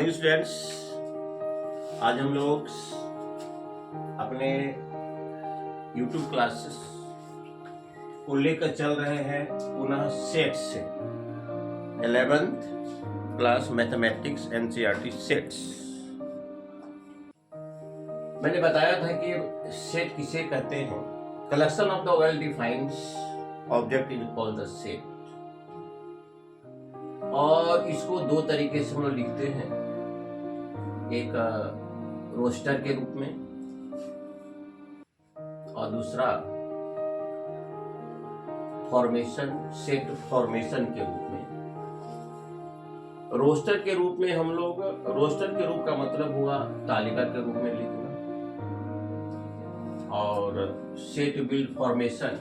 Morning students, आज हम लोग अपने YouTube क्लासेस को लेकर चल रहे हैं पुनः सेट से 11th class mathematics NCERT sets. मैंने बताया था कि सेट किसे कहते हैं। Collection of the well defined object is called the set, और इसको दो तरीके से हम लोग लिखते हैं, एक रोस्टर के रूप में और दूसरा फॉर्मेशन, सेट फॉर्मेशन के रूप में। रोस्टर के रूप में हम लोग, रोस्टर के रूप का मतलब हुआ तालिका के रूप में लिखना, और सेट बिल्ड फॉर्मेशन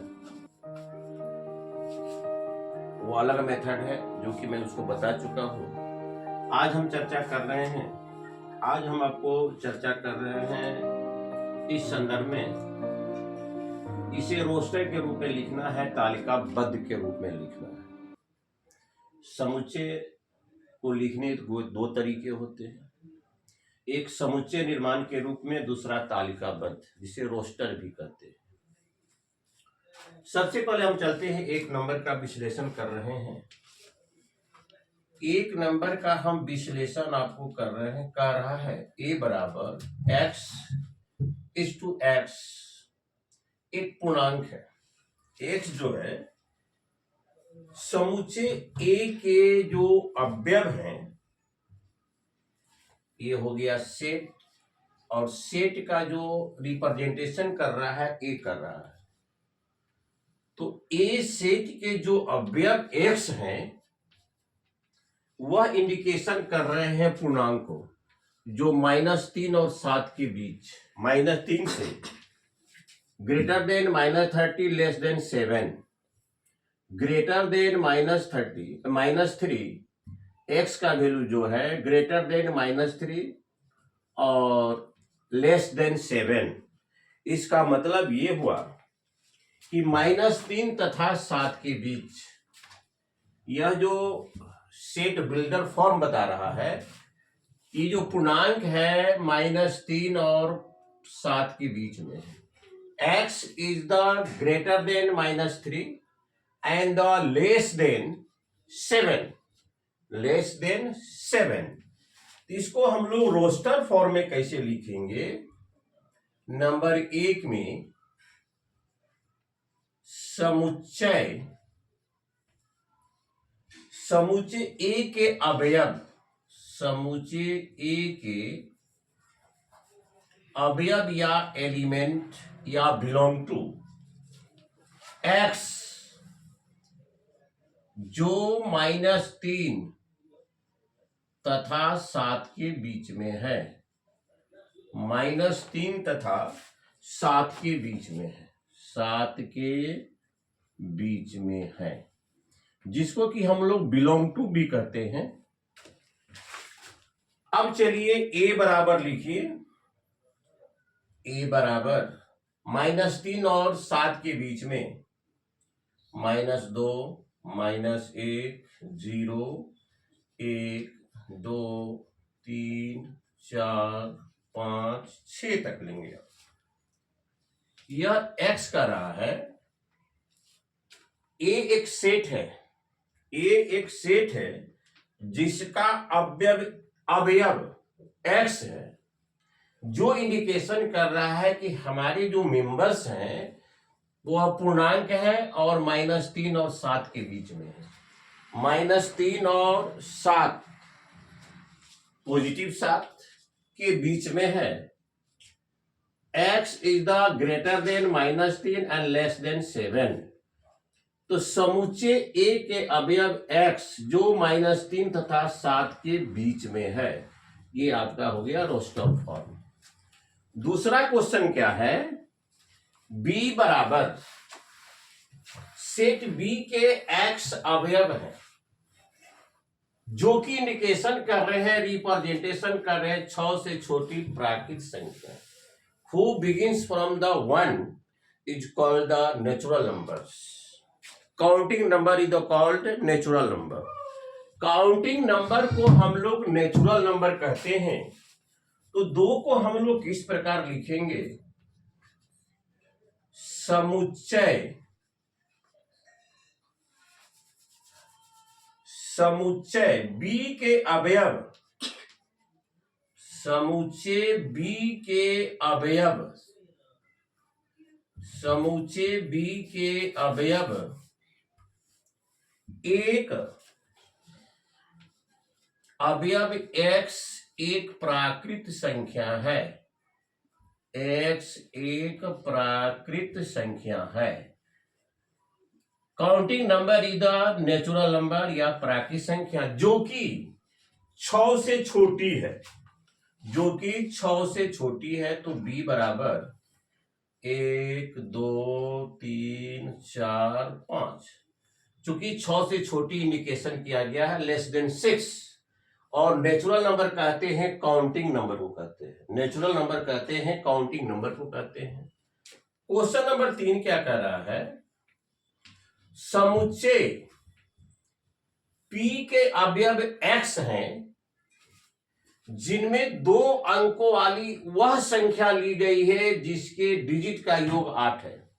वो अलग मेथड है जो कि मैं उसको बता चुका हूं। आज हम चर्चा कर रहे हैं, आज हम आपको चर्चा कर रहे हैं इस संदर्भ में, इसे रोस्टर के रूप में लिखना है, तालिकाबद्ध के रूप में लिखना है। समुच्चय को लिखने दो तरीके होते हैं, एक समुच्चय निर्माण के रूप में, दूसरा तालिकाबद्ध, जिसे रोस्टर भी कहते हैं। सबसे पहले हम चलते हैं, एक नंबर का विश्लेषण कर रहे हैं। एक नंबर का हम विश्लेषण आपको कर रहे हैं, कह रहा है a बराबर x:x, एक पूर्णांक है। x जो है समुच्चय a के जो अवयव हैं, ये हो गया सेट, और सेट का जो रिप्रेजेंटेशन कर रहा है a कर रहा है। तो ए सेट के जो अवयव x हैं वह इंडिकेशन कर रहे हैं पूर्णांक को, जो -3 और 7 के बीच, -3 से greater than -30 less than 7, greater than -30 -3, x का वैल्यू जो है ग्रेटर देन -3 और लेस देन 7। इसका मतलब ये हुआ कि -3 तथा 7 के बीच, यह जो सेट बिल्डर फॉर्म बता रहा है, ये जो पूर्णांक है -3 और 7 के बीच में, x is the greater than -3 and the less than 7, less than 7। इसको हम लोग रोस्टर फॉर्म में कैसे लिखेंगे? नंबर 1 में समुच्चय ए के अवयव, समुच्चय ए के अवयव या एलिमेंट या बिलोंग टू x जो -3 तथा 7 के बीच में है, -3 तथा 7 के बीच में है, 7 के बीच में है, जिसको कि हम लोग बिलोंग टू भी कहते हैं। अब चलिए a बराबर लिखिए, a बराबर -3 और 7 के बीच में, -2 -1 0 1 2 3 4 5 6 तक लेंगे। यह x का रहा है। a एक सेट है, a एक सेट है जिसका अवयव x है, जो इंडिकेशन कर रहा है कि हमारे जो मेंबर्स हैं वह पूर्णांक है और -3 और 7 के बीच में है। -3 और 7, पॉजिटिव 7 के बीच में है। x is the greater than -3 and less than 7। तो समुच्चय A के अवयव x जो -3 तथा 7 के बीच में है, ये आपका हो गया रोस्टर फॉर्म। दूसरा क्वेश्चन क्या है? B बराबर सेट B के x अवयव है, जो कि इंडिकेशन कर रहे हैं, रिप्रेजेंटेशन कर रहे हैं 6 से छोटी प्राकृत संख्या, who begins from the 1 is called the natural numbers. Counting number is called natural number. Counting number को हम लोग नेचुरल नंबर कहते हैं। तो 2 को हम लोग किस प्रकार लिखेंगे? समुच्चय b के अवयव, समूचे b के अवयव, समूचे b के अवयव एक अवयव x एक प्राकृत संख्या है, x एक प्राकृत संख्या है। Counting number is the natural number या प्राकृत संख्या जो कि 6 से छोटी है, जो कि 6 से छोटी है। तो b बराबर 1 2 3 4 5, चूंकि 6 से छोटी इंडिकेशन किया गया है, लेस देन 6। और नेचुरल नंबर कहते हैं काउंटिंग नंबर को कहते हैं, नेचुरल नंबर कहते हैं काउंटिंग नंबर को कहते हैं। क्वेश्चन नंबर 3 क्या कह रहा है? समुच्चय p के अवयव x हैं जिनमें 2 अंकों वाली वह संख्या ली गई है जिसके डिजिट का योग 8 है,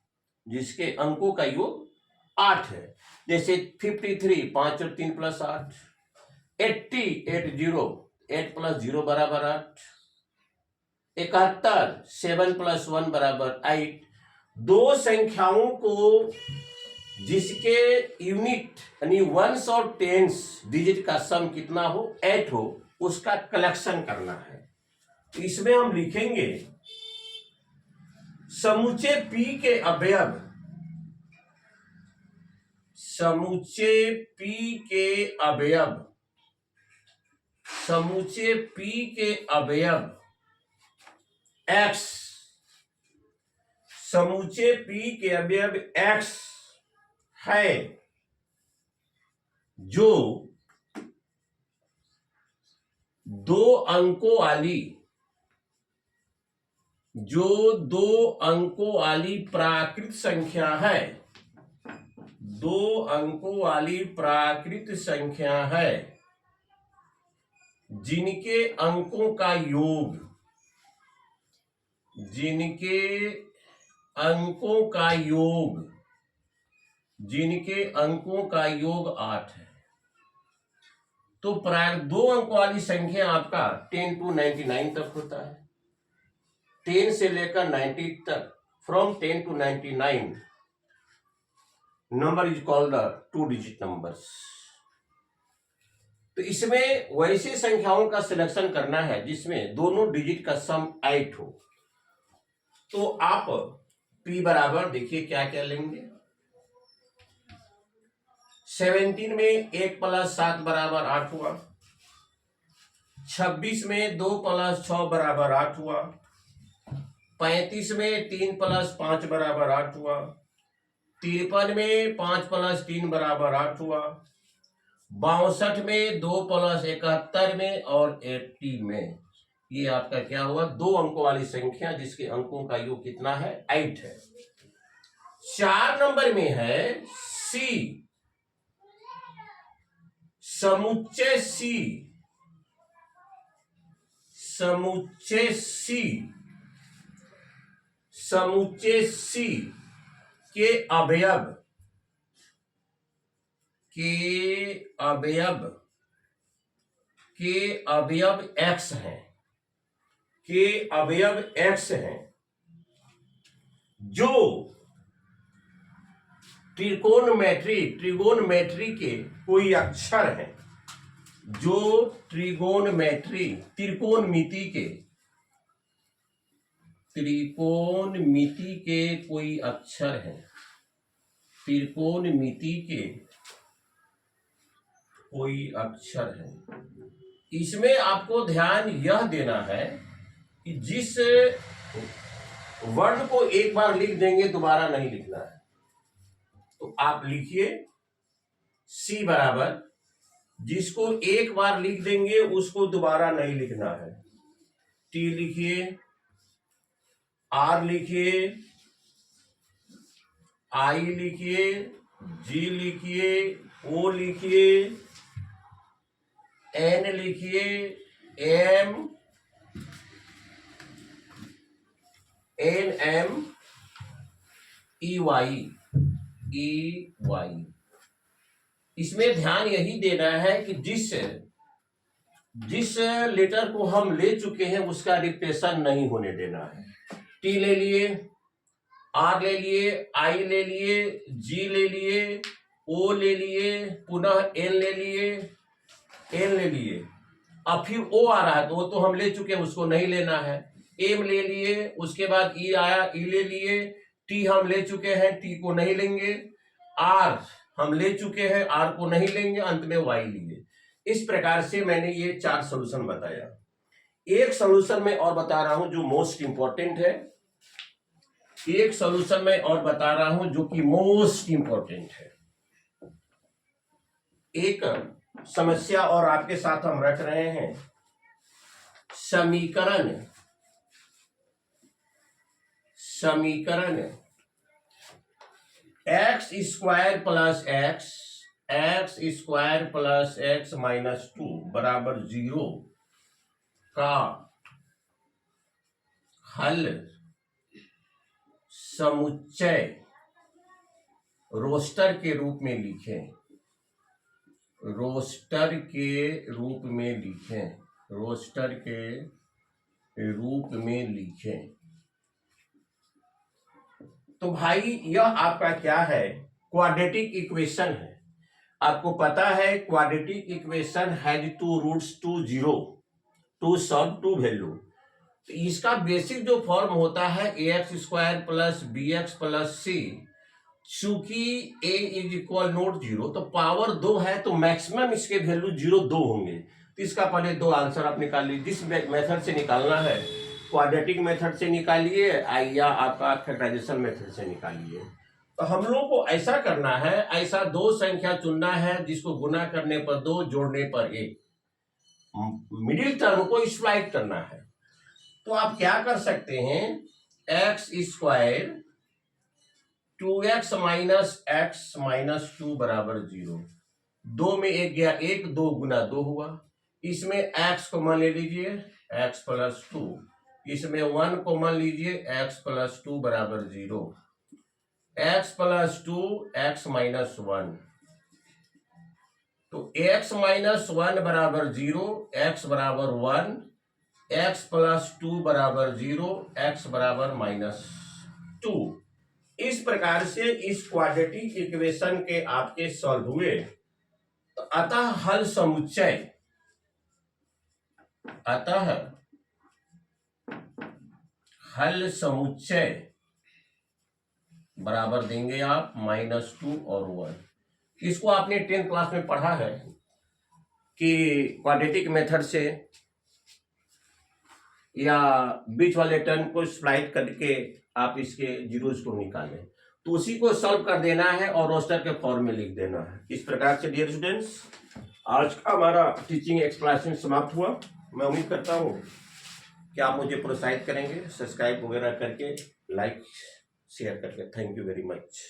जिसके अंकों का योग 8 है। जैसे 53 5 और 3 प्लस 8, 80 8 प्लस 0 बराबर 8, 71 7 प्लस 1 बराबर 8। 2 संख्याओं को जिसके यूनिट यानी वंस और टेंस डिजिट का सम कितना हो, 8 हो, उसका कलेक्शन करना है। तो इसमें हम लिखेंगे समुच्चय p के अवयव, समुच्चय p के अवयव, समुच्चय p के अवयव x, समुच्चय p के अवयव x है जो 2 अंकों वाली, जो 2 अंकों वाली प्राकृत संख्या है, 2 अंकों वाली प्राकृत संख्या है जिनके अंकों का योग, जिनके अंकों का योग, जिनके अंकों का योग 8 है। तो प्राय 2 अंकों वाली संख्या आपका 10 to 99 तक होता है, 10 से लेकर 90 तक, from 10 to 99 number is called the 2 digit numbers. तो इसमें वैसे संख्याओं का सिलेक्शन करना है जिसमें दोनों डिजिट का सम 8 हो। तो आप p बराबर देखिए क्या क्या लेंगे। 17 में 1 प्लस 7 बराबर 8 हुआ, 26 में 2 प्लस 6 बराबर 8 हुआ, 35 में 3 प्लस 5 बराबर 8 हुआ, 53 में 5 प्लस 3 बराबर 8 हुआ, 62 में 2 प्लस 71 में और 80 में। ये आपका क्या हुआ? 2 अंकों वाली संख्या जिसके अंकों का योग कितना है? 8 है। 4 नंबर में है C, समुच्चय C, समुच्चय C, समुच्चय C के अवयव, के अवयव, के अवयव x हैं, के अवयव x हैं जो त्रिकोणमिति के कोई अक्षर हैं, जो त्रिकोणमिति के कोई अक्षर हैं, त्रिकोणमिति के कोई अक्षर है। इसमें आपको ध्यान यह देना है कि जिस वर्ण को एक बार लिख देंगे दोबारा नहीं लिखना है। तो आप लिखिए C बराबर, जिसको एक बार लिख देंगे उसको दोबारा नहीं लिखना है। T लिखिए, R लिखिए, I लिखिए, G लिखिए, O लिखिए, n लिखिए m e y। इसमें ध्यान यही देना है कि जिस लेटर को हम ले चुके हैं उसका रिप्लेसन नहीं होने देना है। टी ले लिए, आर ले लिए, आई ले लिए, जी ले लिए, ओ ले लिए, पुनः एन ले लिए, एन ले लिए। अब फिर ओ आ रहा है तो वो तो हम ले चुके हैं, उसको नहीं लेना है। एम ले लिए, उसके बाद ई आया, ई ले लिए। टी हम ले चुके हैं, टी को नहीं लेंगे। आर हम ले चुके हैं, आर को नहीं लेंगे। अंत में वाई लिए। इस प्रकार से मैंने ये 4 सॉल्यूशन बताया। एक सॉल्यूशन में और बता रहा हूं जो मोस्ट इंपॉर्टेंट है। एक सॉल्यूशन में और बता रहा हूं जो कि मोस्ट इंपॉर्टेंट है। एक समस्या और आपके साथ हम रख रहे हैं। समीकरण x square plus x square plus x minus 2 बराबर 0 का हल समुच्चय रोस्टर के रूप में लिखें। रोस्टर के रूप में लिखें। तो भाई यह आपका क्या है? क्वाड्रेटिक इक्वेशन है। आपको पता है quadratic equation has 2 roots to 0 to सब 2 वैल्यू। तो इसका बेसिक जो फॉर्म होता है ax square plus bx plus c। चूंकि a इज इक्वल नोट 0 तो पावर 2 है तो मैक्सिमम इसके वैल्यू 0 2 होंगे। तो इसका पहले 2 आंसर आप निकाल लीजिए। जिस मेथड से निकालना है, क्वाड्रेटिक मेथड से निकालिए या आपका फैक्टराइजेशन मेथड से निकालिए। तो हम लोग को ऐसा करना है, ऐसा 2 संख्या चुनना है जिसको गुना करने पर 2, जोड़ने पर 1, मिडिल टर्म को एक्सप्लॉइट करना है। तो आप क्या कर सकते हैं? X square 2x minus x minus 2 बराबर 0। 2 में 1 गया, 1 2 गुना 2 हुआ। इसमें x को मान ले लीजिए x प्लस 2। इसमें 1 को मान लीजिए x प्लस 2 बराबर 0। x plus 2 x minus 1। तो x माइनस 1 बराबर 0, x बराबर 1, x प्लस 2 बराबर 0, x बराबर माइनस 2। इस प्रकार से इस क्वाड्रेटिक इक्वेशन के आपके सॉल्व हुए। तो अतः हल समुच्चय बराबर देंगे आप -2 और 1। इसको आपने 10th क्लास में पढ़ा है कि क्वाड्रेटिक मेथड से या बीच वाले टर्म को स्प्लाइट करके आप इसके जीरोस को निकालें। तो उसी को सॉल्व कर देना है और रोस्टर के फॉर्म में लिख देना है। इस प्रकार से डियर स्टूडेंट्स, आज का हमारा टीचिंग एक्सप्लेनेशन समाप्त हुआ। मैं उम्मीद करता हूँ कि आप मुझे प्रोत्साहित करेंगे सब्सक्राइब वगैरह करके, लाइक शेयर करके। Thank you very much.